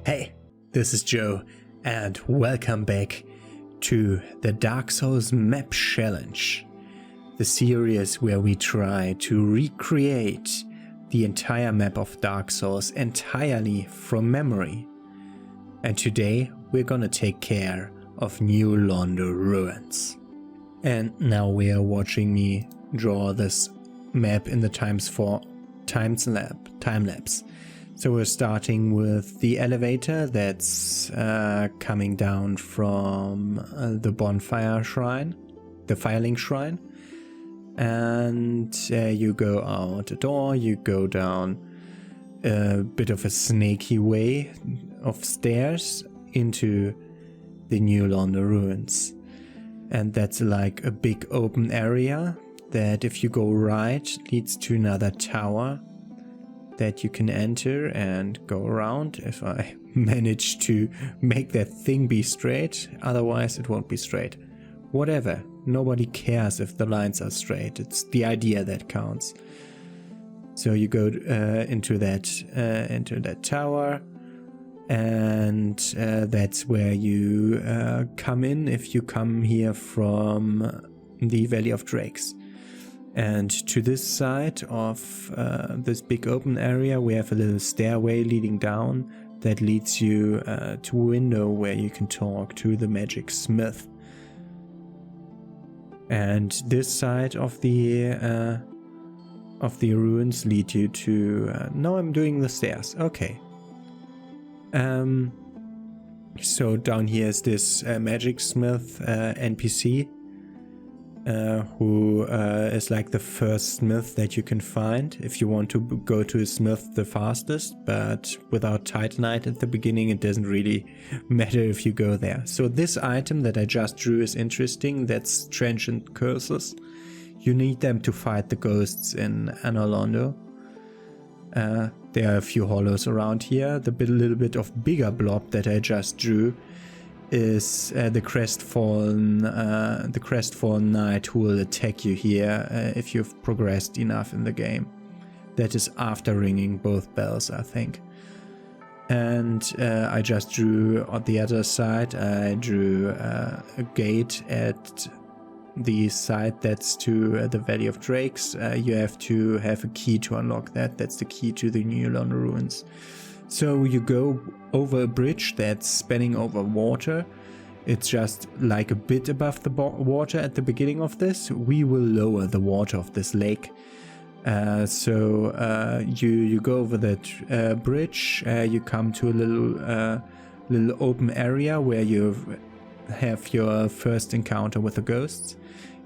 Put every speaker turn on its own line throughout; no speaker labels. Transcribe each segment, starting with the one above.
Hey, this is Joe, and welcome back to the Dark Souls Map Challenge, the series where we try to recreate the entire map of Dark Souls entirely from memory. And today we're gonna take care of New Londo Ruins. And now we are watching me draw this map in the Timelapse. So we're starting with the elevator that's coming down from the bonfire shrine, the filing shrine. And you go out a door, you go down a bit of a snaky way of stairs into the New Londo Ruins. And that's like a big open area that, if you go right, leads to another tower that you can enter and go around, if I manage to make that thing be straight. Otherwise it won't be straight. Whatever, nobody cares if the lines are straight, it's the idea that counts. So you go into that tower, and that's where you come in if you come here from the Valley of Drakes. And to this side of this big open area, we have a little stairway leading down that leads you to a window where you can talk to the magic smith. And this side of the ruins lead you to... now I'm doing the stairs. Okay. So down here is this magic smith NPC. Who is like the first smith that you can find if you want to go to a smith the fastest, but without Titanite at the beginning it doesn't really matter if you go there. So this item that I just drew is interesting. That's transient curses. You need them to fight the ghosts in Anor Londo. There are a few hollows around here. The little bit of bigger blob that I just drew is the crestfallen knight who will attack you here if you've progressed enough in the game. That is after ringing both bells, I think. And I just drew on the other side, I drew a gate at the side that's to the Valley of Drakes. You have to have a key to unlock that. That's the key to the New Londo Ruins. So you go over a bridge that's spanning over water. It's just like a bit above the water at the beginning of this. We will lower the water of this lake. So you go over that bridge. You come to a little open area where you have your first encounter with the ghosts.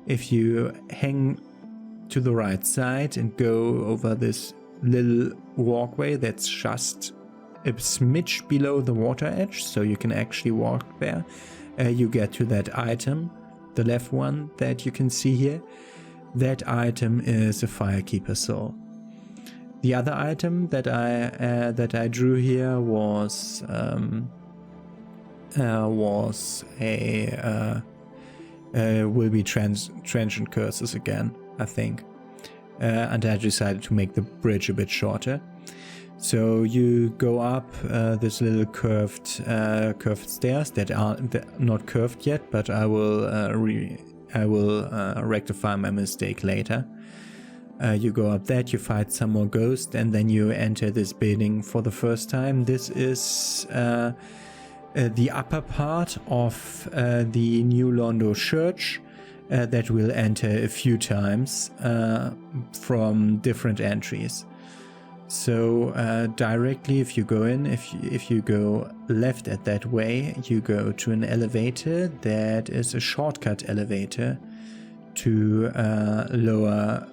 If you hang to the right side and go over this little walkway that's just a smidge below the water edge, so you can actually walk there, you get to that item, the left one that you can see here. That item is a Firekeeper soul. The other item that I drew here was will be transient curses again, I think, and I decided to make the bridge a bit shorter. So you go up this little curved stairs that are not curved yet, but I will rectify my mistake later. You go up that, you fight some more ghosts, and then you enter this building for the first time. This is the upper part of the New Londo Church that we'll enter a few times from different entries. So directly, if you go in, if you go left at that way, you go to an elevator that is a shortcut elevator to lower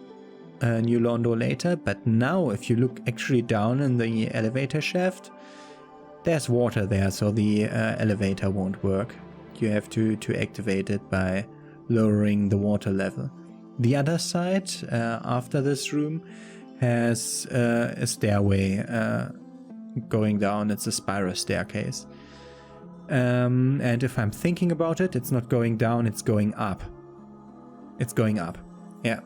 New Londo later. But now if you look actually down in the elevator shaft, there's water there, so the elevator won't work. You have to activate it by lowering the water level. The other side, after this room, has a stairway going down. It's a spiral staircase. And if I'm thinking about it, it's not going down, it's going up. It's going up, yeah.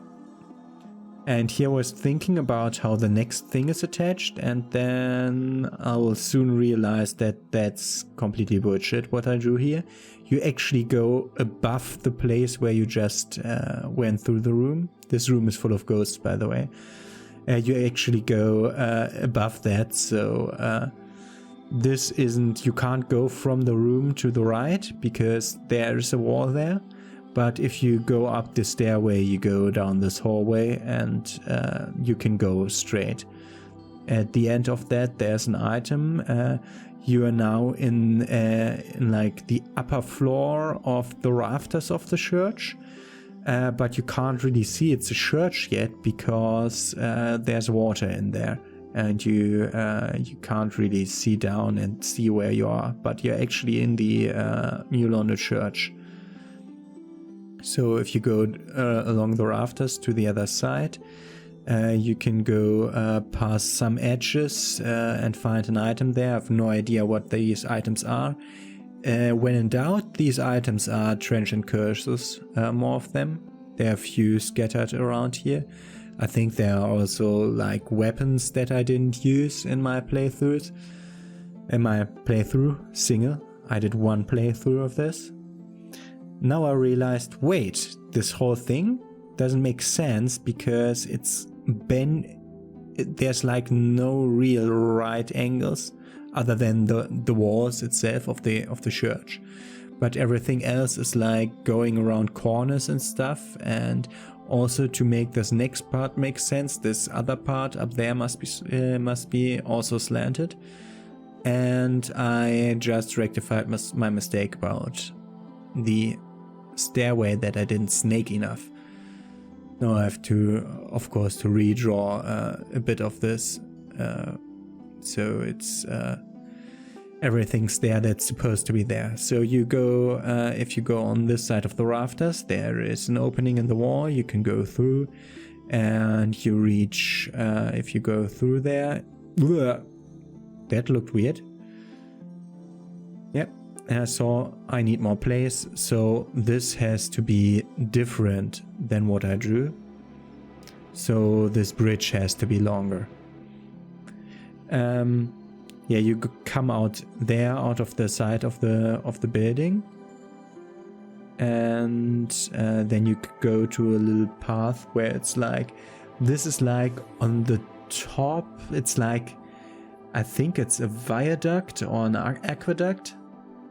And here I was thinking about how the next thing is attached, and then I will soon realize that that's completely bullshit what I drew here. You actually go above the place where you just went through the room. This room is full of ghosts, by the way. You actually go above that, so this isn't, you can't go from the room to the right because there's a wall there. But if you go up the stairway, you go down this hallway and you can go straight. At the end of that, there's an item. You are now in like the upper floor of the rafters of the church. But you can't really see it's a church yet because there's water in there. And you can't really see down and see where you are. But you're actually in the New Londo Church. So if you go along the rafters to the other side, you can go past some edges and find an item there. I have no idea what these items are. When in doubt, these items are transient curses, more of them. There are a few scattered around here. I think there are also like weapons that I didn't use in my playthroughs. In my playthrough, single. I did one playthrough of this. Now I realized, wait, this whole thing doesn't make sense because there's like no real right angles other than the walls itself of the church. But everything else is like going around corners and stuff. And also to make this next part make sense, this other part up there must be also slanted. And I just rectified my mistake about the stairway that I didn't snake enough. Now I have to, of course, to redraw a bit of this, so it's everything's there that's supposed to be there. So you go, if you go on this side of the rafters, there is an opening in the wall. You can go through, and you reach. If you go through there, that looked weird. Yep. And I saw I need more place, so this has to be different than what I drew. So this bridge has to be longer. Yeah, you come out there, out of the side of the building, and then you go to a little path where it's like, this is like on the top. It's like, I think it's a viaduct or an aqueduct.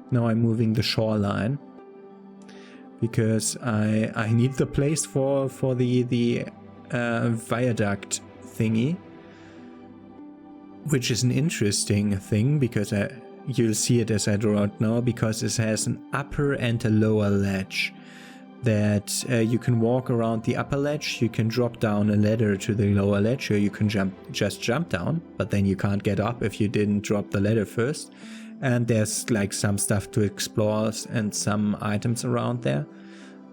Now I'm moving the shoreline because I need the place for the viaduct thingy, which is an interesting thing because you'll see it as I draw it now, because it has an upper and a lower ledge that you can walk around the upper ledge. You can drop down a ladder to the lower ledge, or you can just jump down, but then you can't get up if you didn't drop the ladder first. And there's like some stuff to explore and some items around there.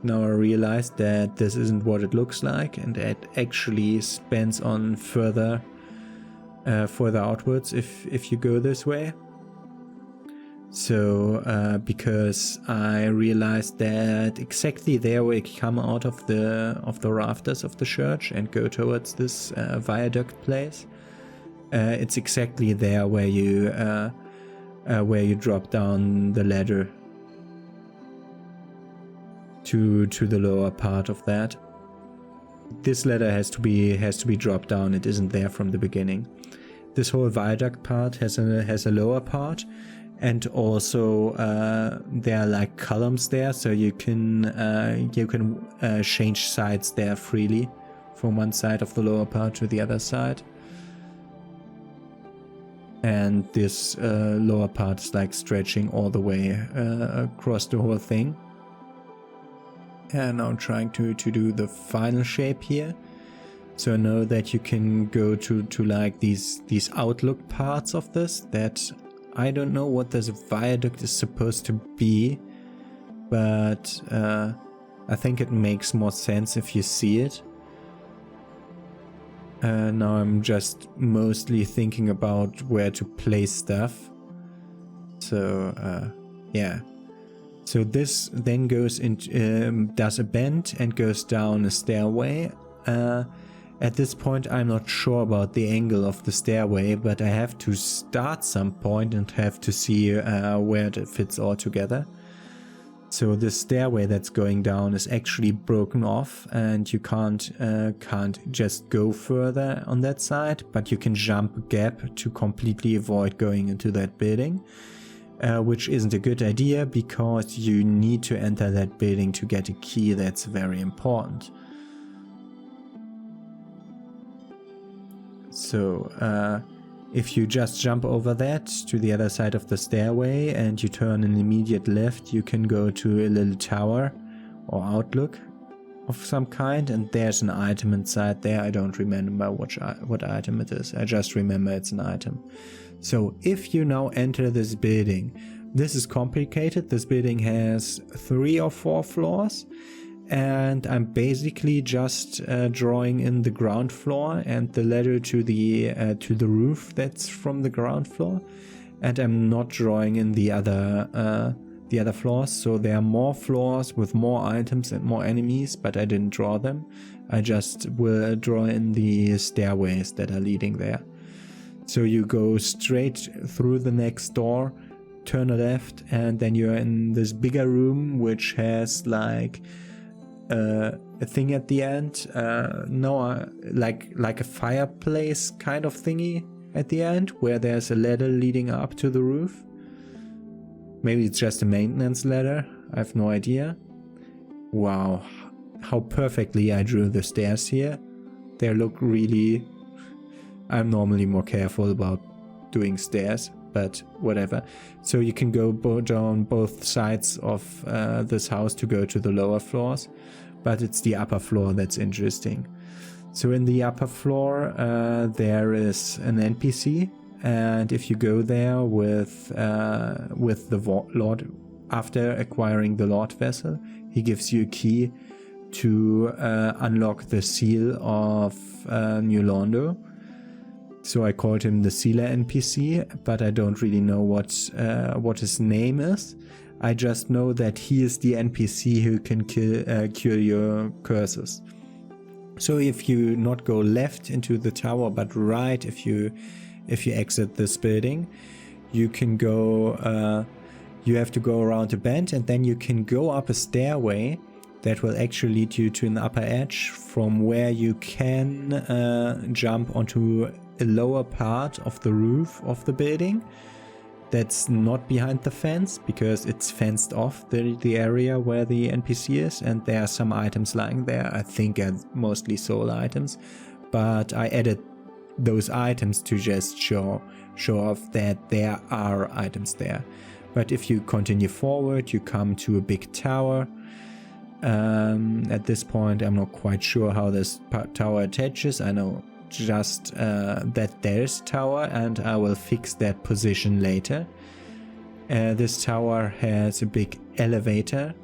Now I realized that this isn't what it looks like, and it actually spans on further outwards if you go this way. So because I realized that exactly there we come out of the rafters of the church and go towards this viaduct place, it's exactly there where you drop down the ladder to the lower part of that. This ladder has to be dropped down. It isn't there from the beginning. This whole viaduct part has a lower part, and also there are like columns there, so you can change sides there freely from one side of the lower part to the other side. And this lower part is like stretching all the way across the whole thing. And now I'm trying to do the final shape here. So I know that you can go to like these outlook parts of this that I don't know what this viaduct is supposed to be, but I think it makes more sense if you see it. Now I'm just mostly thinking about where to place stuff. So yeah. So this then goes into does a bend and goes down a stairway, At this point I'm not sure about the angle of the stairway, but I have to start some point and have to see where it fits all together. So the stairway that's going down is actually broken off, and you can't just go further on that side, but you can jump a gap to completely avoid going into that building, which isn't a good idea because you need to enter that building to get a key that's very important. So if you just jump over that to the other side of the stairway and you turn an immediate left, you can go to a little tower or outlook of some kind, and there's an item inside there. I don't remember what item it is. I just remember it's an item. So if you now enter this building, this is complicated. This building has 3 or 4 floors. And I'm basically just drawing in the ground floor and the ladder to the roof that's from the ground floor, and I'm not drawing in the other floors. So there are more floors with more items and more enemies, but I didn't draw them. I just will draw in the stairways that are leading there. So you go straight through the next door, turn a left, and then you're in this bigger room which has like a thing at the end, like a fireplace kind of thingy at the end, where there's a ladder leading up to the roof. Maybe it's just a maintenance ladder, I have no idea. Wow, how perfectly I drew the stairs here. They look really... I'm normally more careful about doing stairs, but whatever. So you can go down both sides of this house to go to the lower floors, but it's the upper floor that's interesting. So in the upper floor there is an NPC, and if you go there with the Lord, after acquiring the Lord vessel, he gives you a key to unlock the seal of New Londo. So I called him the Sealer NPC, but I don't really know what his name is. I just know that he is the NPC who can cure your curses. So if you not go left into the tower, but right, if you exit this building, you can go. You have to go around a bend, and then you can go up a stairway that will actually lead you to an upper edge, from where you can jump onto a lower part of the roof of the building that's not behind the fence, because it's fenced off the area where the NPC is, and there are some items lying there. I think are mostly soul items, but I added those items to just show off that there are items there. But if you continue forward, you come to a big tower. At this point I'm not quite sure how this tower attaches. I know just that there's a tower, and I will fix that position later. This tower has a big elevator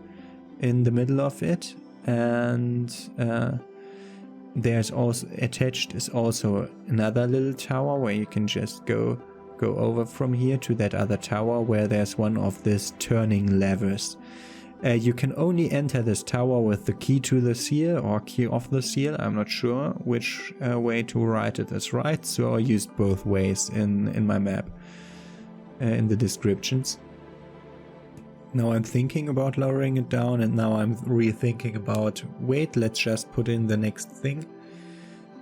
in the middle of it, and there's also attached is also another little tower where you can just go over from here to that other tower, where there's one of these turning levers. You can only enter this tower with the key to the seal or key of the seal. I'm not sure which way to write it is right, so I used both ways in my map, in the descriptions. Now I'm thinking about lowering it down, and now I'm rethinking about, wait, let's just put in the next thing.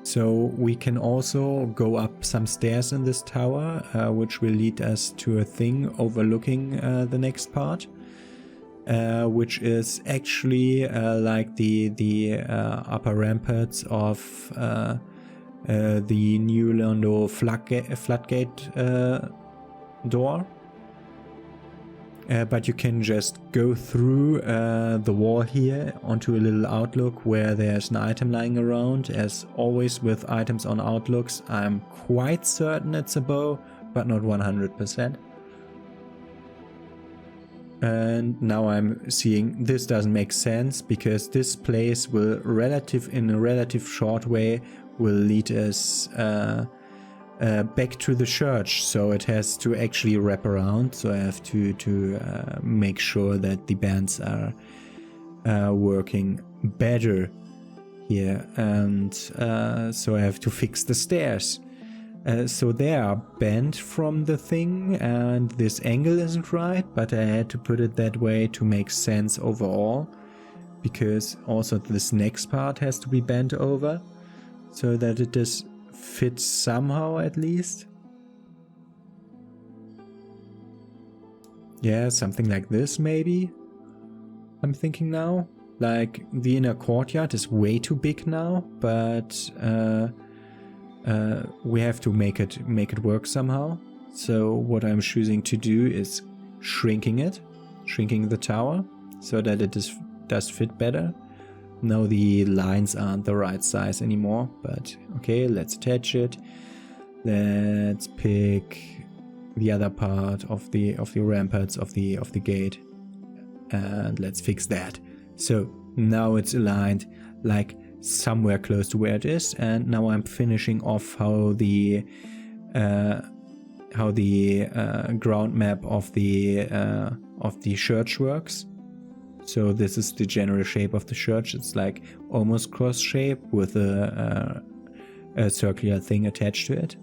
So we can also go up some stairs in this tower, which will lead us to a thing overlooking the next part. Which is actually like the upper ramparts of the New Londo floodgate door. But you can just go through the wall here onto a little outlook where there's an item lying around. As always with items on outlooks, I'm quite certain it's a bow, but not 100%. And now I'm seeing this doesn't make sense, because this place will in a relative short way will lead us back to the church, so it has to actually wrap around. So I have to make sure that the bands are working better here, and so I have to fix the stairs. So they are bent from the thing, and this angle isn't right, but I had to put it that way to make sense overall, because also this next part has to be bent over so that it does fit somehow at least. Yeah, something like this maybe, I'm thinking now. Like the inner courtyard is way too big now, but we have to make it work somehow. So what I'm choosing to do is shrinking the tower so that it does fit better. Now the lines aren't the right size anymore, but okay, let's attach it. Let's pick the other part of the ramparts of the gate, and let's fix that. So now it's aligned like somewhere close to where it is, and now I'm finishing off how the ground map of the church works. So this is the general shape of the church. It's like almost cross shape with a circular thing attached to it.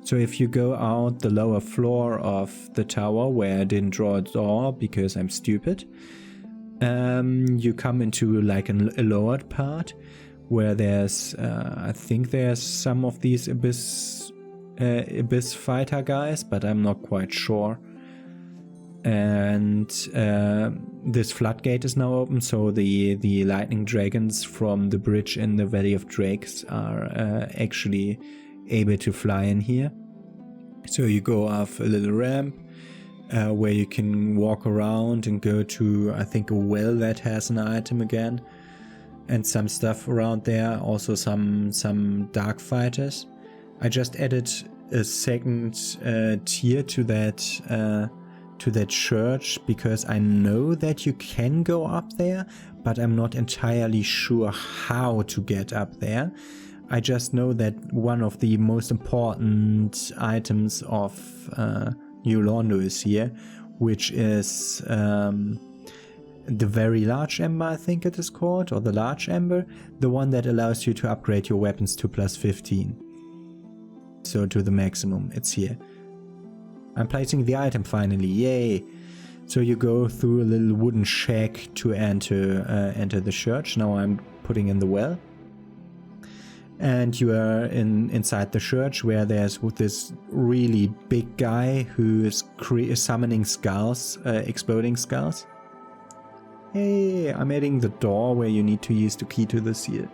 So if you go out the lower floor of the tower, where I didn't draw a door because I'm stupid, you come into like a lowered part where there's I think there's some of these abyss fighter guys, but I'm not quite sure. And this floodgate is now open, so the lightning dragons from the bridge in the Valley of Drakes are actually able to fly in here. So you go off a little ramp where you can walk around and go to, I think, a well that has an item again, and some stuff around there. Also some dark fighters. I just added a second tier to that church because I know that you can go up there, but I'm not entirely sure how to get up there. I just know that one of the most important items of New Londo is here, which is the very large ember, I think it is called, or the large ember, the one that allows you to upgrade your weapons to +15. So to the maximum, it's here. I'm placing the item finally, yay! So you go through a little wooden shack to enter the church. Now I'm putting in the well. And you are inside the church, where there's this really big guy who is summoning skulls, exploding skulls. Hey, I'm adding the door where you need to use the key to the seal.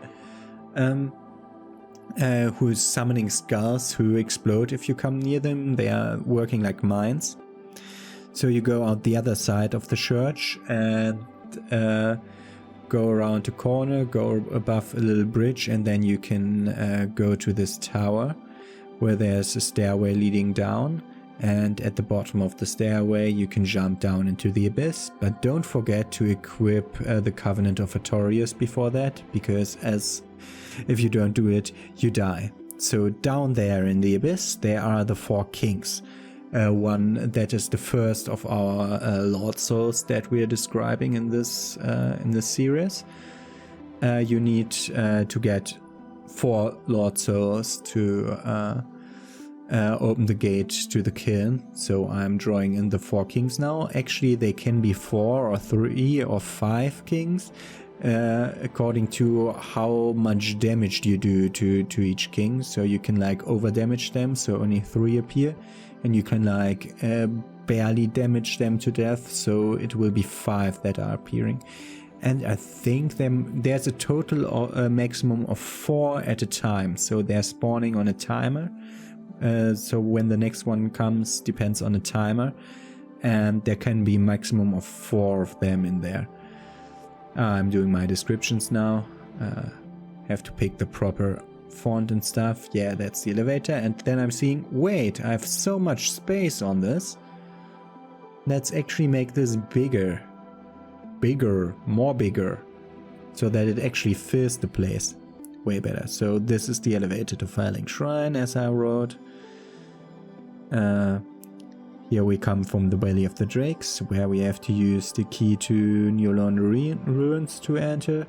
Who's summoning skulls who explode if you come near them. They are working like mines. So you go out the other side of the church and go around the corner, go above a little bridge, and then you can go to this tower where there's a stairway leading down. And at the bottom of the stairway you can jump down into the abyss, but don't forget to equip the Covenant of Artorius before that, because if you don't do it, you die. So down there in the abyss there are the 4 kings. One that is the first of our Lord Souls that we are describing in this series. You need to get 4 Lord Souls to open the gate to the kiln. So I'm drawing in the 4 kings now. Actually they can be 4 or 3 or 5 kings, according to how much damage you do to each king. So you can like over damage them, so only 3 appear, and you can like barely damage them to death, so it will be 5 that are appearing. And I think there's a total maximum of 4 at a time, so they're spawning on a timer. So when the next one comes depends on the timer, and there can be maximum of 4 of them in there. I'm doing my descriptions now. Have to pick the proper font and stuff. Yeah, that's the elevator. And then I'm seeing, wait, I have so much space on this. Let's actually make this bigger, more bigger, so that it actually fills the place way better. So this is the elevator to Firelink Shrine, as I wrote. Here we come from the Valley of the Drakes, where we have to use the key to New Londo Ruins to enter.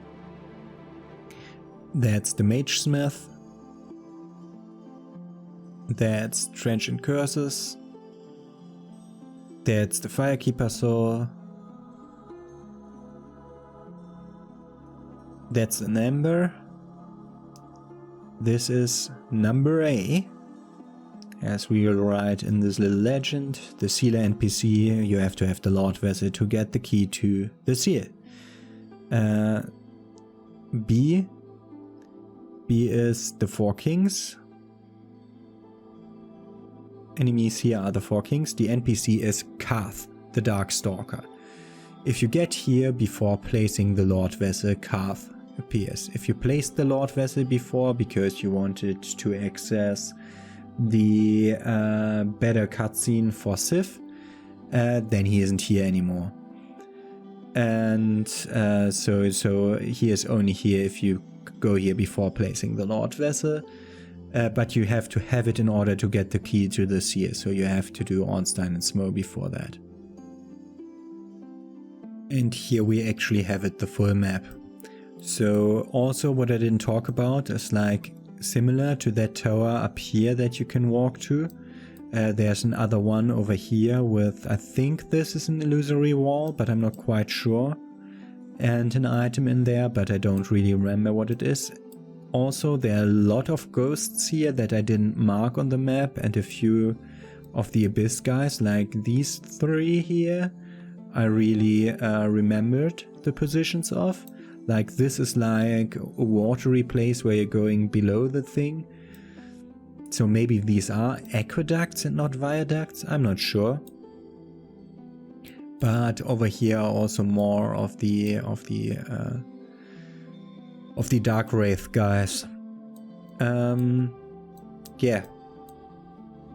That's the Mage Smith. That's Transient Curses. That's the Firekeeper Soul. That's an Ember. This is number A. As we will write in this little legend, the Sealer NPC, you have to have the Lord Vessel to get the key to the seal. B is the Four Kings. Enemies here are the Four Kings. The NPC is Karth, the Darkstalker. If you get here before placing the Lord Vessel, Karth appears. If you placed the Lord Vessel before because you wanted to access the better cutscene for Sif, then he isn't here anymore. And so he is only here if you go here before placing the Lord Vessel. But you have to have it in order to get the key to the seal, so you have to do Ornstein and Smough before that. And here we actually have it, the full map. So also what I didn't talk about is like similar to that tower up here that you can walk to. There's another one over here with, I think this is an illusory wall, but I'm not quite sure. And an item in there, but I don't really remember what it is. Also, there are a lot of ghosts here that I didn't mark on the map, and a few of the Abyss guys, like these three here, I really remembered the positions of. Like this is like a watery place where you're going below the thing. So maybe these are aqueducts and not viaducts, I'm not sure. But over here are also more of the Dark Wraith guys. Yeah.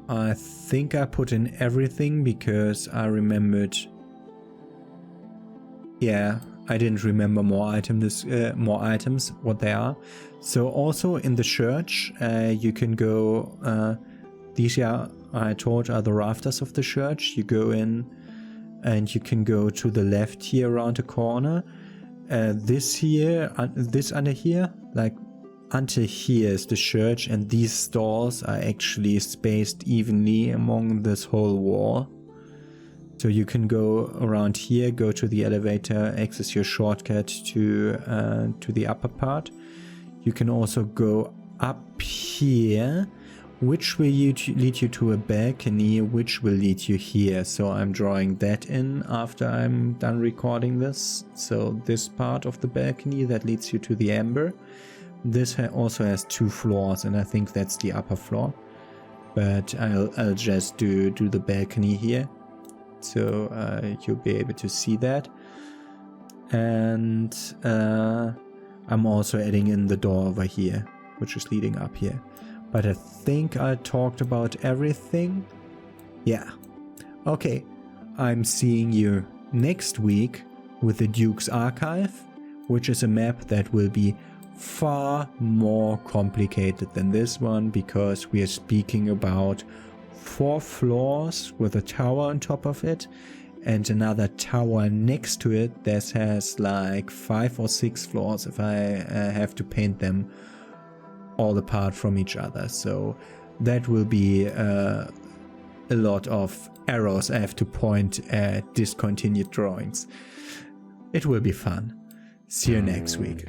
I think I put in everything because I remembered. Yeah, I didn't remember more items, what they are. So also in the church, you can go. These are, I told, are the rafters of the church. You go in, and you can go to the left here around the corner. This here, this under here, like until here is the church, and these stalls are actually spaced evenly among this whole wall. So you can go around here, go to the elevator, access your shortcut to the upper part. You can also go up here, which will lead you to a balcony, which will lead you here. So I'm drawing that in after I'm done recording this. So this part of the balcony that leads you to the Amber. This also has 2 floors, and I think that's the upper floor. But I'll just do the balcony here. So you'll be able to see that. And I'm also adding in the door over here, which is leading up here. But I think I talked about everything. Yeah. Okay. I'm seeing you next week with the Duke's Archive, which is a map that will be far more complicated than this one, because we are speaking about 4 floors with a tower on top of it and another tower next to it that has like 5 or 6 floors if I have to paint them all apart from each other. So that will be a lot of arrows I have to point at discontinued drawings. It will be fun. See you next week.